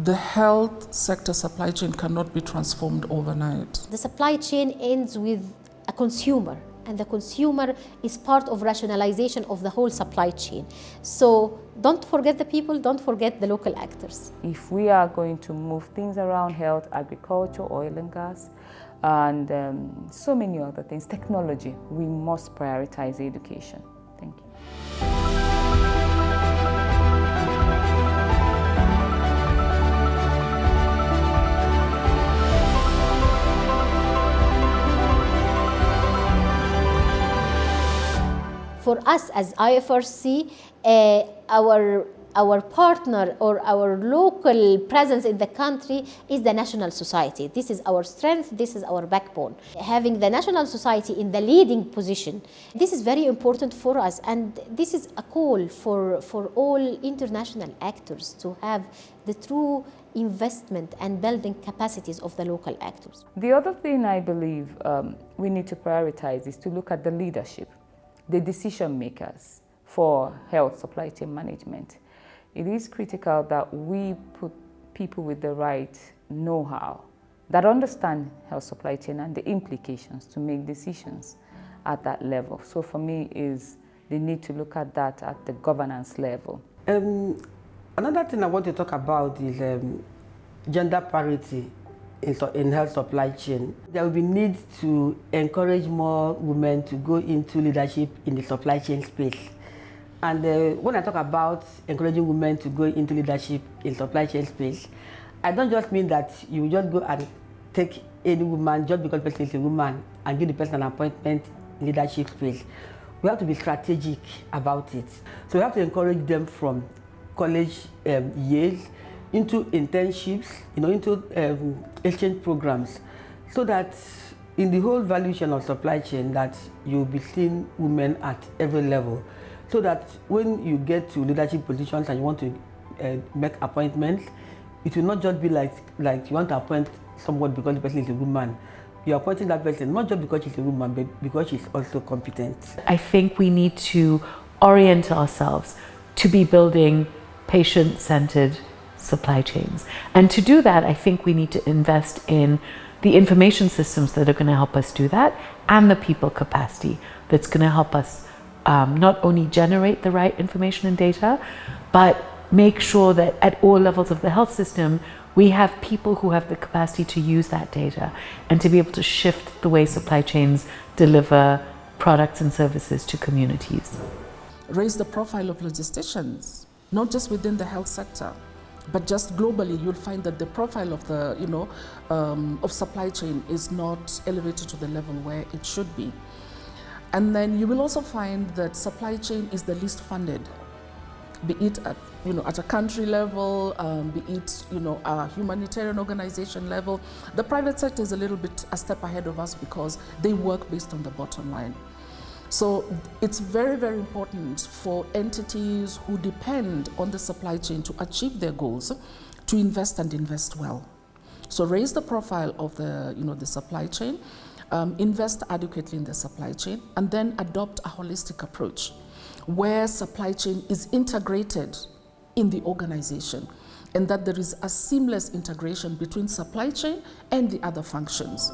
The health sector supply chain cannot be transformed overnight. The supply chain ends with a consumer, and the consumer is part of rationalization of the whole supply chain. So don't forget the people, don't forget the local actors. If we are going to move things around health, agriculture, oil and gas, and so many other things, technology, we must prioritize education. Thank you. For us as IFRC, our partner or our local presence in the country is the national society. This is our strength, this is our backbone. Having the national society in the leading position, this is very important for us, and this is a call for all international actors to have the true investment and building capacities of the local actors. The other thing I believe we need to prioritize is to look at the leadership, the decision makers for health supply chain management. It is critical that we put people with the right know-how that understand health supply chain and the implications to make decisions at that level. So for me is the need to look at that at the governance level. Another thing I want to talk about is gender parity in health supply chain. There will be need to encourage more women to go into leadership in the supply chain space. And when I talk about encouraging women to go into leadership in supply chain space, I don't just mean that you just go and take any woman just because the person is a woman and give the person an appointment in leadership space. We have to be strategic about it. So we have to encourage them from college years into internships, into exchange programs, so that in the whole value chain of supply chain that you'll be seeing women at every level. So that when you get to leadership positions and you want to make appointments, it will not just be like you want to appoint someone because the person is a woman. You're appointing that person not just because she's a woman, but because she's also competent. I think we need to orient ourselves to be building patient-centered supply chains. And to do that, I think we need to invest in the information systems that are going to help us do that, and the people capacity that's going to help us not only generate the right information and data, but make sure that at all levels of the health system, we have people who have the capacity to use that data and to be able to shift the way supply chains deliver products and services to communities. Raise the profile of logisticians, not just within the health sector, but just globally. You'll find that the profile of the, of supply chain is not elevated to the level where it should be. And then you will also find that supply chain is the least funded, be it at, at a country level, be it, a humanitarian organization level. The private sector is a little bit a step ahead of us because they work based on the bottom line. So it's very, very important for entities who depend on the supply chain to achieve their goals to invest and invest well. So raise the profile of the, the supply chain, invest adequately in the supply chain, and then adopt a holistic approach where supply chain is integrated in the organization, and that there is a seamless integration between supply chain and the other functions.